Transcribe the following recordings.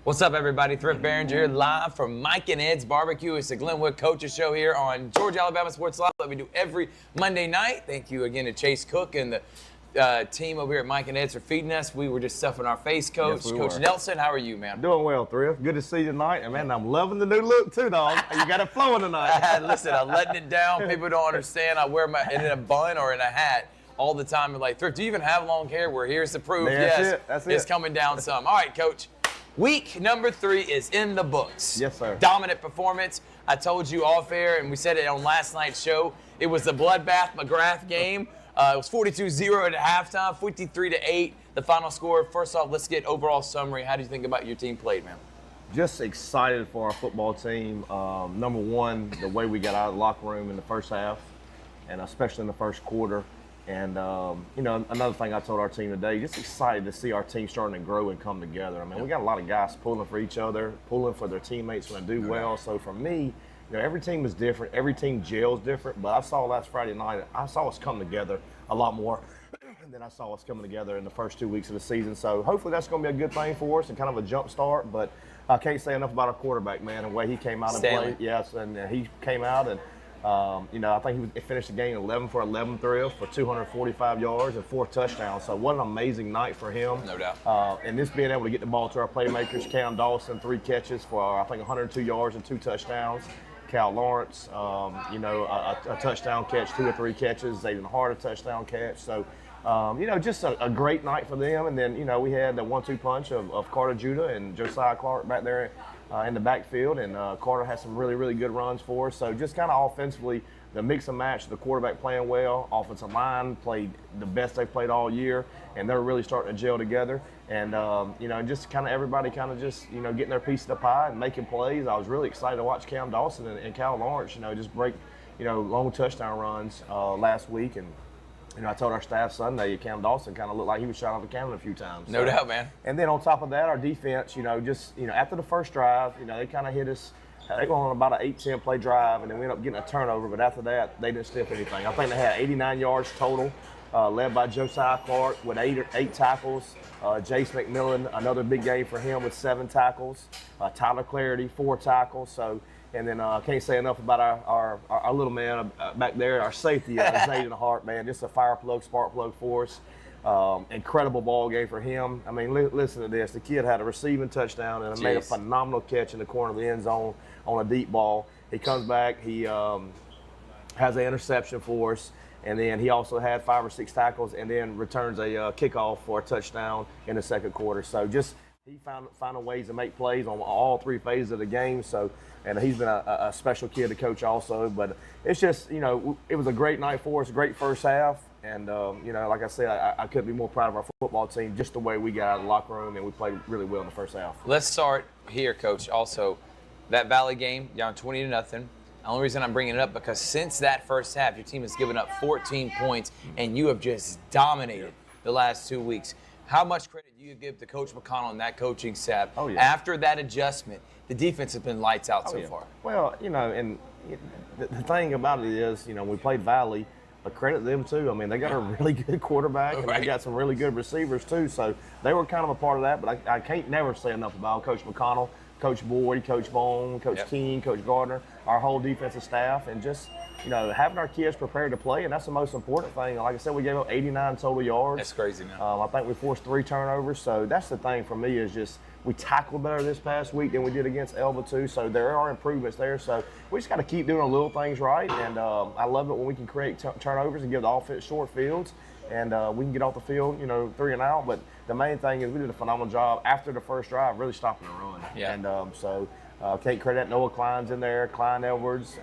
What's up, everybody? Thrift Barringer here live from Mike and Ed's Barbecue. It's the Glenwood Coaches Show here on Georgia Alabama Sports Live that we do every Monday night. Thank you again to Chase Cook and the team over here at Mike and Ed's for feeding us. We were just stuffing our face, Coach. Yes, we Coach were. Nelson, how are you, man? Doing well, Thrift. Good to see you tonight. And, man, I'm loving the new look, too, dog. You got it flowing tonight. Listen, I'm letting it down. People don't understand. I wear my in a bun or in a hat all the time. They're like, Thrift, do you even have long hair? We're here to prove, That's it's it. coming down some. All right, Coach. Week number 3 is in the books. Yes, sir. Dominant performance. I told you off air, and we said it on last night's show. It was the bloodbath McGrath game. It was 42-0 at halftime, 53-8. The final score. First off, let's get overall summary. How do you think about your team played, man? Just excited for our football team. Number one, the way we got out of the locker room in the first half, and especially in the first quarter. And, another thing I told our team today, just excited to see our team starting to grow and come together. I mean, we got a lot of guys pulling for each other, pulling for their teammates when they do well. So for me, every team is different. Every team gels different. But I saw last Friday night, I saw us come together a lot more than I saw us coming together in the first 2 weeks of the season. So hopefully that's going to be a good thing for us and kind of a jump start. But I can't say enough about our quarterback, man, and the way he came out and played. Yes, and he came out and I think he finished the game 11 for 11 throws for 245 yards and 4 touchdowns. So what an amazing night for him. No doubt. And this being able to get the ball to our playmakers, Cam Dawson, 3 catches for, I think, 102 yards and 2 touchdowns. Cal Lawrence, a touchdown catch, 2 or 3 catches. Zayden Hart, a touchdown catch. So, just a great night for them. And then, we had the 1-2 punch of Carter Judah and Josiah Clark back there in the backfield, and Carter has some really, really good runs for us. So just kind of offensively, the mix and match, the quarterback playing well, offensive line played the best they've played all year, and they're really starting to gel together. And, just kind of everybody kind of just, getting their piece of the pie and making plays. I was really excited to watch Cam Dawson and Cal Lawrence, just break, long touchdown runs last week. And, I told our staff Sunday, Cam Dawson kind of looked like he was shot off the cannon a few times. No doubt, man. And then on top of that, our defense, after the first drive, they kind of hit us. They went on about an 8-10 play drive, and then we ended up getting a turnover. But after that, they didn't sniff anything. I think they had 89 yards total, led by Josiah Clark with 8 tackles. Jace McMillan, another big game for him with 7 tackles. Tyler Clarity, 4 tackles. So. And then I can't say enough about our little man back there, our safety, Zayden Hart, man. Just a fire plug, spark plug for us. Incredible ball game for him. I mean, listen to this. The kid had a receiving touchdown and made a phenomenal catch in the corner of the end zone on a deep ball. He comes back. He has an interception for us. And then he also had 5 or 6 tackles and then returns a kickoff for a touchdown in the second quarter. So just he found ways to make plays on all 3 phases of the game. So, and he's been a special kid to coach also. But it's just, it was a great night for us, great first half. And, like I said, I couldn't be more proud of our football team, just the way we got out of the locker room, and we played really well in the first half. Let's start here, Coach. Also, that Valley game, down 20-0. The only reason I'm bringing it up because since that first half, your team has given up 14 points, and you have just dominated the last 2 weeks. How much credit do you give to Coach McConnell and that coaching staff? Oh, yeah. After that adjustment, the defense has been lights out so far. Well, and the thing about it is, we played Valley, but credit them too. I mean, they got a really good quarterback, and they got some really good receivers too. So they were kind of a part of that. But I can't never say enough about Coach McConnell, Coach Boyd, Coach Bone, Coach King, Coach Gardner, our whole defensive staff, and just having our kids prepared to play, and that's the most important thing. Like I said, we gave up 89 total yards. That's crazy, man. I think we forced 3 turnovers. So that's the thing for me is just we tackled better this past week than we did against Elba too. So there are improvements there. So we just got to keep doing the little things right. And I love it when we can create turnovers and give the offense short fields. And we can get off the field, 3 and out. But the main thing is we did a phenomenal job after the first drive, really stopping the run. Yeah. And can't credit Noah Klein's in there, Klein Edwards,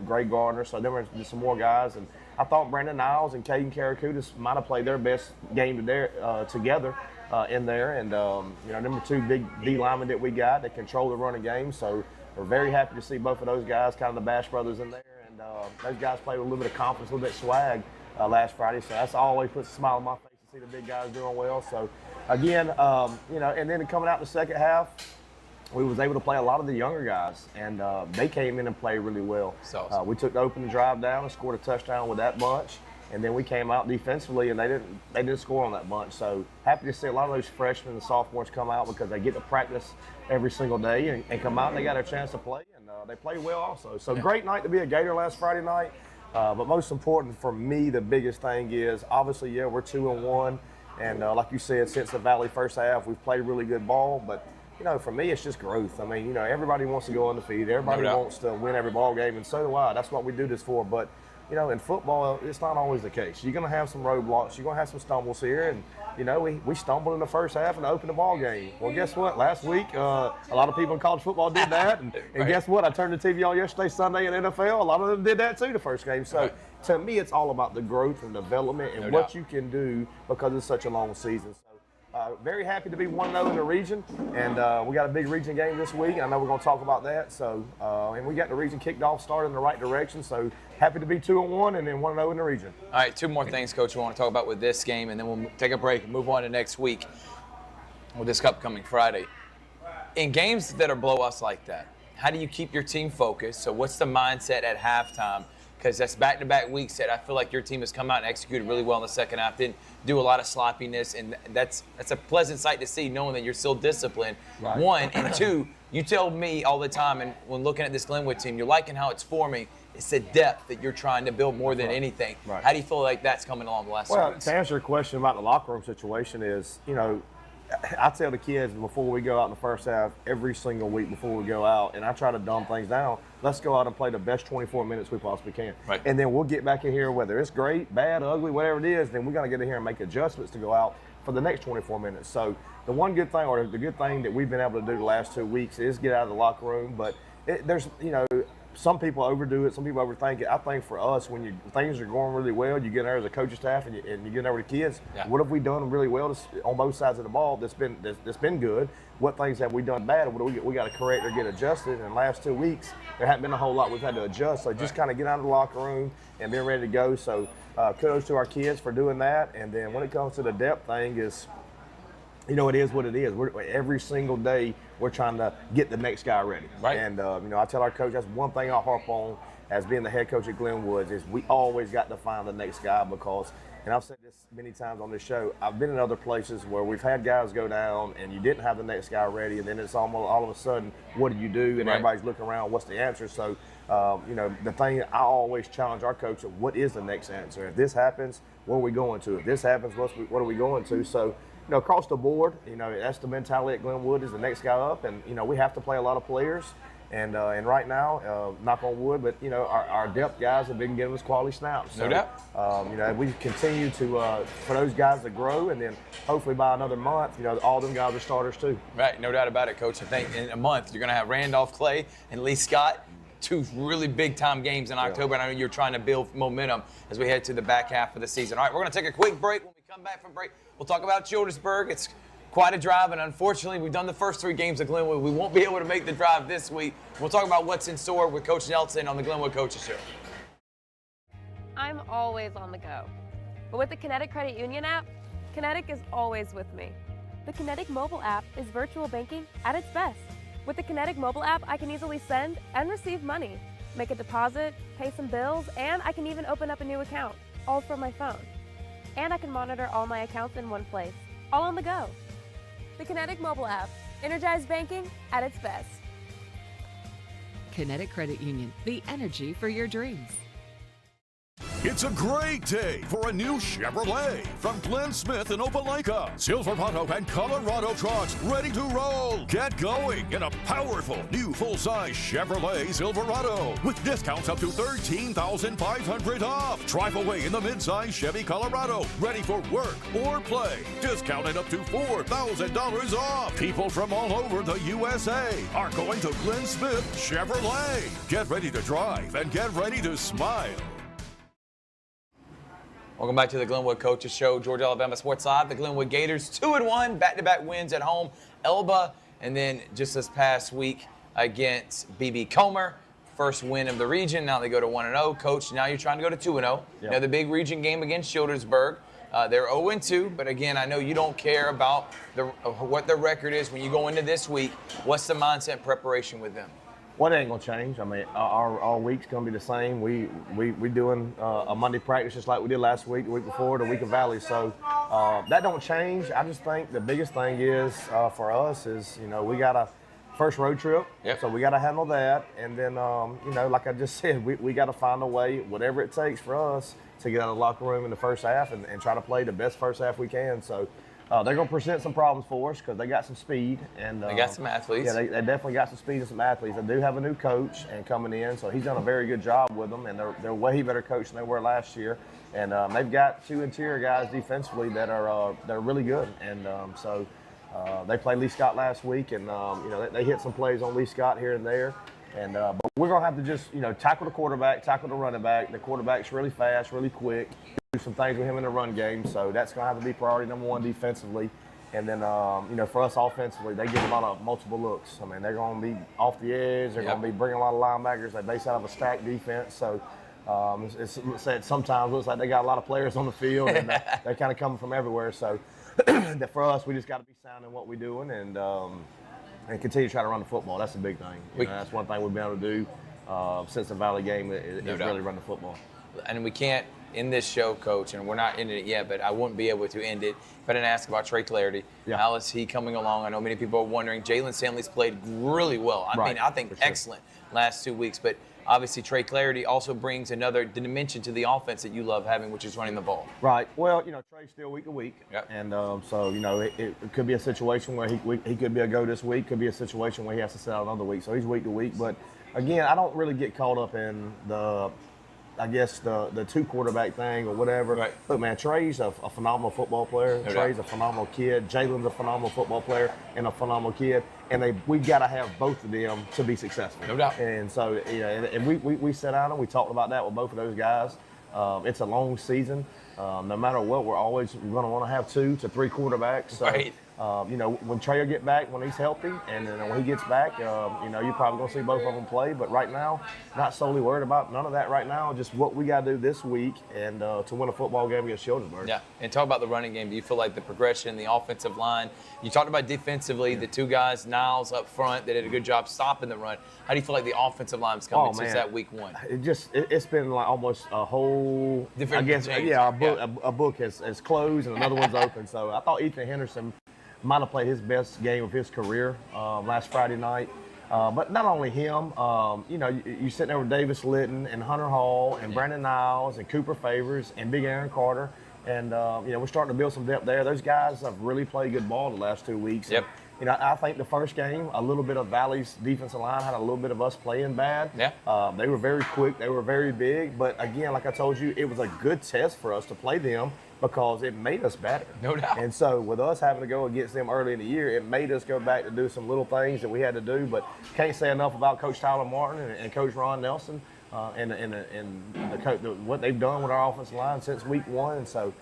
Gray Gardner. So there were just some more guys. And I thought Brandon Niles and Caden Karakutis might have played their best game together in there. And, them are 2 big D linemen that we got that control the running game. So we're very happy to see both of those guys, kind of the Bash brothers in there. And those guys played with a little bit of confidence, a little bit of swag last Friday. So that's always puts a smile on my face to see the big guys doing well. So, again, and then coming out in the second half, we was able to play a lot of the younger guys, and they came in and played really well. Awesome. We took the opening drive down and scored a touchdown with that bunch. And then we came out defensively, and they didn't score on that bunch. So happy to see a lot of those freshmen and sophomores come out because they get to practice every single day and come out and they got a chance to play, and they play well also. So great night to be a Gator last Friday night. But most important for me, the biggest thing is obviously, yeah, we're 2-1, and like you said, since the Valley first half, we've played really good ball. But you know, for me, it's just growth. I mean, you know, everybody wants to go undefeated. Everybody wants to win every ball game, and so do I. That's what we do this for. But you know, in football, it's not always the case. You're going to have some roadblocks. You're going to have some stumbles here. And, you know, we stumbled in the first half and opened the ball game. Well, guess what? Last week, a lot of people in college football did that. And guess what? I turned the TV on yesterday, Sunday in NFL. A lot of them did that too the first game. So, to me, it's all about the growth and development and what you can do because it's such a long season. So, very happy to be 1-0 in the region, and we got a big region game this week. I know we're going to talk about that. So, and we got the region kicked off, started in the right direction. So, happy to be 2-1 and then 1-0 in the region. All right, two more things, Coach, we want to talk about with this game, and then we'll take a break and move on to next week with this upcoming Friday. In games that are blowouts like that, how do you keep your team focused? So, what's the mindset at halftime? Because that's back-to-back weeks that I feel like your team has come out and executed really well in the second half. Didn't do a lot of sloppiness, and that's a pleasant sight to see, knowing that you're still disciplined. Right. One, and two, you tell me all the time, and when looking at this Glenwood team, you're liking how it's forming. It's the depth that you're trying to build more than anything. Right. How do you feel like that's coming along the last 2 weeks? To answer your question about the locker room situation is, you know, I tell the kids before we go out in the first half, every single week before we go out, and I try to dumb things down, let's go out and play the best 24 minutes we possibly can. Right. And then we'll get back in here, whether it's great, bad, ugly, whatever it is, then we got to get in here and make adjustments to go out for the next 24 minutes. So the one good thing, or the good thing that we've been able to do the last 2 weeks is get out of the locker room. But there's, you know, some people overdo it, some people overthink it. I think for us, when things are going really well, you get there as a coaching staff and you get over to kids. Yeah. What have we done really well on both sides of the ball that's been good? What things have we done bad? What do we got to correct or get adjusted? And the last 2 weeks, there hasn't been a whole lot we've had to adjust. So just kind of get out of the locker room and be ready to go. So kudos to our kids for doing that. And then when it comes to the depth thing is, you know, it is what it is. Every single day, we're trying to get the next guy ready. Right. And, you know, I tell our coach, that's one thing I harp on as being the head coach at Glenwood is we always got to find the next guy because, and I've said this many times on this show, I've been in other places where we've had guys go down and you didn't have the next guy ready, and then it's almost all of a sudden, what do you do? And everybody's looking around, what's the answer? So, you know, the thing I always challenge our coach, what is the next answer? If this happens, what are we going to? If this happens, what are we going to? So, you know, across the board, you know, that's the mentality at Glenwood is the next guy up. And, you know, we have to play a lot of players. And right now, knock on wood, but, you know, our depth guys have been giving us quality snaps. So, no doubt. You know, we continue to, for those guys to grow. And then hopefully by another month, you know, all them guys are starters too. Right. No doubt about it, Coach. I think in a month, you're going to have Randolph Clay and Lee Scott. Two really big-time games in October, and I know you're trying to build momentum as we head to the back half of the season. All right, we're going to take a quick break. When we come back from break, we'll talk about Childersburg. It's quite a drive, and unfortunately, we've done the first 3 games at Glenwood. We won't be able to make the drive this week. We'll talk about what's in store with Coach Nelson on the Glenwood Coaches Show. I'm always on the go. But with the Kinetic Credit Union app, Kinetic is always with me. The Kinetic mobile app is virtual banking at its best. With the Kinetic mobile app, I can easily send and receive money, make a deposit, pay some bills, and I can even open up a new account, all from my phone. And I can monitor all my accounts in one place, all on the go. The Kinetic mobile app, energized banking at its best. Kinetic Credit Union, the energy for your dreams. It's a great day for a new Chevrolet from Glenn Smith in Opelika. Silverado and Colorado trucks ready to roll. Get going in a powerful new full-size Chevrolet Silverado with discounts up to $13,500 off. Drive away in the mid-size Chevy Colorado, ready for work or play. Discounted up to $4,000 off. People from all over the USA are going to Glenn Smith Chevrolet. Get ready to drive and get ready to smile. Welcome back to the Glenwood Coaches Show, Georgia Alabama Sports Live. The Glenwood Gators 2-1, back-to-back wins at home. Elba, and then just this past week against BB Comer, first win of the region. Now they go to 1-0. Coach, now you're trying to go to 2-0. Yep. You know, the big region game against Childersburg. They're 0-2, but again, I know you don't care about what the record is when you go into this week. What's the mindset and preparation with them? Well, it ain't gonna change. I mean, our week's gonna be the same. We doing a Monday practice just like we did last week, the week before, the week of Valley. So that don't change. I just think the biggest thing is for us is we got a first road trip, so we got to handle that. And then like I just said, we got to find a way, whatever it takes for us, to get out of the locker room in the first half and try to play the best first half we can. So. They're going to present some problems for us because they got some speed. And they got some athletes. Yeah, they definitely got some speed and some athletes. They do have a new coach and coming in, so he's done a very good job with them. And they're way better coached than they were last year. And they've got 2 interior guys defensively that are they're really good. And so they played Lee Scott last week, and they hit some plays on Lee Scott here and there. And but we're going to have to just tackle the quarterback, tackle the running back. The quarterback's really fast, really quick. Do some things with him in the run game, so that's going to have to be priority number 1 defensively. And then, for us offensively, they get a lot of multiple looks. I mean, they're going to be off the edge. They're going to be bringing a lot of linebackers. They base out of a stacked defense, so it's sometimes looks like they got a lot of players on the field, and they're kind of coming from everywhere. So for us, we just got to be sound in what we're doing and continue to try to run the football. That's the big thing. That's one thing we've been able to do since the Valley game is really run the football. And we can't end this show, Coach, and we're not ending it yet, but I wouldn't be able to end it if I didn't ask about Trey Clarity. How is he coming along? I know many people are wondering. Jalen Stanley's played really well. I think excellent last 2 weeks, but obviously Trey Clarity also brings another dimension to the offense that you love having, which is running the ball. Right. Well, Trey's still week to week, and so it could be a situation where he could be a go this week. Could be a situation where he has to sit out another week. So he's week to week. But again, I don't really get caught up in the 2 quarterback thing or whatever. Right. Look, man, Trey's a phenomenal football player. Trey's a phenomenal kid. Jalen's a phenomenal football player and a phenomenal kid. And we've got to have both of them to be successful. No doubt. And so, and we sat down and we talked about that with both of those guys. It's a long season. No matter what, we're going to want to have 2 to 3 quarterbacks. So, right. When Trey will get back, when he's healthy, and then when he gets back, you're probably going to see both of them play. But right now, not solely worried about none of that right now, just what we got to do this week and to win a football game against Childersburg. Yeah, and talk about the running game. Do you feel like the progression, the offensive line, you talked about defensively, the 2 guys, Niles up front, that did a good job stopping the run. How do you feel like the offensive line's coming since that week 1? It's been like almost a whole different. I guess a book has closed and another one's open. So I thought Ethan Henderson might have played his best game of his career last Friday night. But not only him, you sitting there with Davis Litton and Hunter Hall and Brandon Niles and Cooper Favors and Big Aaron Carter. And, we're starting to build some depth there. Those guys have really played good ball the last 2 weeks. Yep. And, I think the first game, a little bit of Valley's defensive line had a little bit of us playing bad. Yeah. They were very quick. They were very big. But, again, like I told you, it was a good test for us to play them because it made us better. No doubt. And so with us having to go against them early in the year, it made us go back to do some little things that we had to do. But can't say enough about Coach Tyler Martin and Coach Ron Nelson what they've done with our offensive line since week 1. And so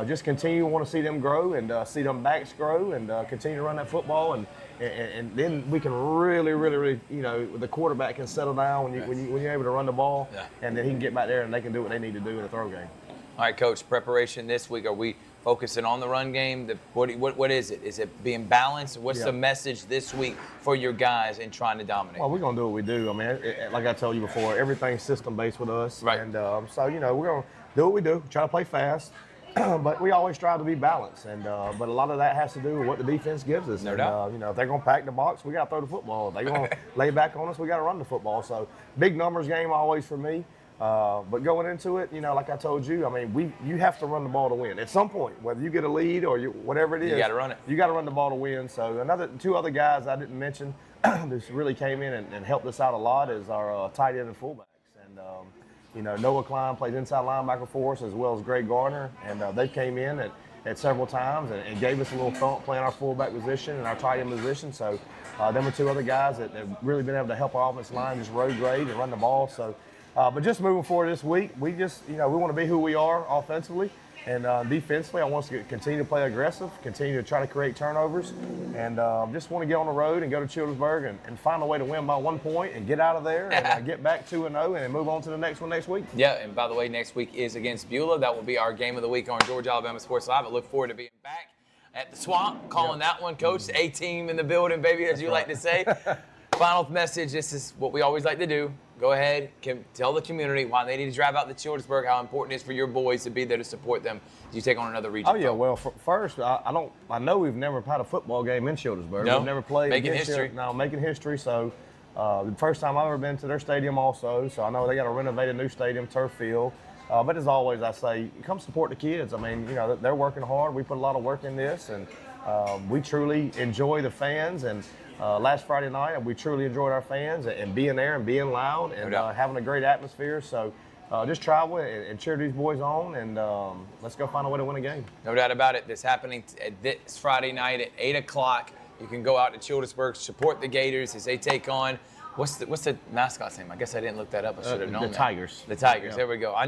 just continue to want to see them grow and see them backs grow and continue to run that football. And then we can really, the quarterback can settle down when you're able to run the ball. Yeah. And then he can get back there and they can do what they need to do in the throw game. All right, Coach, preparation this week, are we focusing on the run game? What is it? Is it being balanced? What's the message this week for your guys in trying to dominate? Well, we're going to do what we do. I mean, like I told you before, everything's system-based with us. Right. And so, we're going to do what we do, try to play fast. But we always strive to be balanced. And but a lot of that has to do with what the defense gives us. No doubt. If they're going to pack the box, we got to throw the football. If they're going to lay back on us, we got to run the football. So big numbers game always for me. But going into it, like I told you, I mean, you have to run the ball to win. At some point, whether you get a lead or whatever it is, you got to run it. You got to run the ball to win. So 2 other guys I didn't mention that really came in and helped us out a lot is our tight end and fullbacks. And Noah Klein plays inside linebacker for us as well as Greg Garner, and they came in at several times and gave us a little thump playing our fullback position and our tight end position. So them are 2 other guys that have really been able to help our offensive line just road grade and run the ball. So. But just moving forward this week, we just, we want to be who we are offensively. And defensively, I want us to continue to play aggressive, continue to try to create turnovers, and just want to get on the road and go to Childersburg and find a way to win by 1 point and get out of there and get back 2-0 and move on to the next one next week. Yeah, and by the way, next week is against Beulah. That will be our game of the week on Georgia Alabama Sports Live. I look forward to being back at the Swamp, calling that one, Coach. A-team in the building, baby, as you like to say. Final message, this is what we always like to do. Go ahead, tell the community why they need to drive out to Childersburg, how important it is for your boys to be there to support them as you take on another region. Oh, yeah, well, first, I know we've never had a football game in Childersburg. No, we've never played. making history. No, making history, so the first time I've ever been to their stadium also, so I know they got to renovate a new stadium, turf field. But as always, I say, come support the kids. I mean, they're working hard. We put a lot of work in this, and we truly enjoy the fans. And last Friday night, we truly enjoyed our fans and being there and being loud and having a great atmosphere. So just travel and cheer these boys on, and let's go find a way to win a game. No doubt about it. This happening this Friday night at 8 o'clock. You can go out to Childersburg, support the Gators as they take on. What's the mascot's name? I guess I didn't look that up. I should have known the that. Tigers. The Tigers. Yeah. There we go. I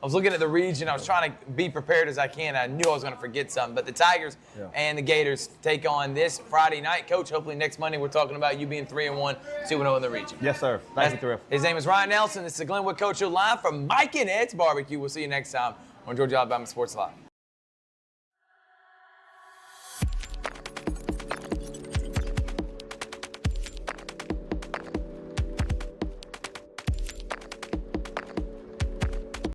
was looking at the region. I was trying to be prepared as I can. I knew I was going to forget something. But the Tigers and the Gators take on this Friday night. Coach, hopefully next Monday we're talking about you being 3-1, 2-0 in the region. Yes, sir. Thank you, Thrift. His name is Ryan Nelson. This is the Glenwood Coach Show live from Mike and Ed's Barbecue. We'll see you next time on Georgia Alabama Sports Live.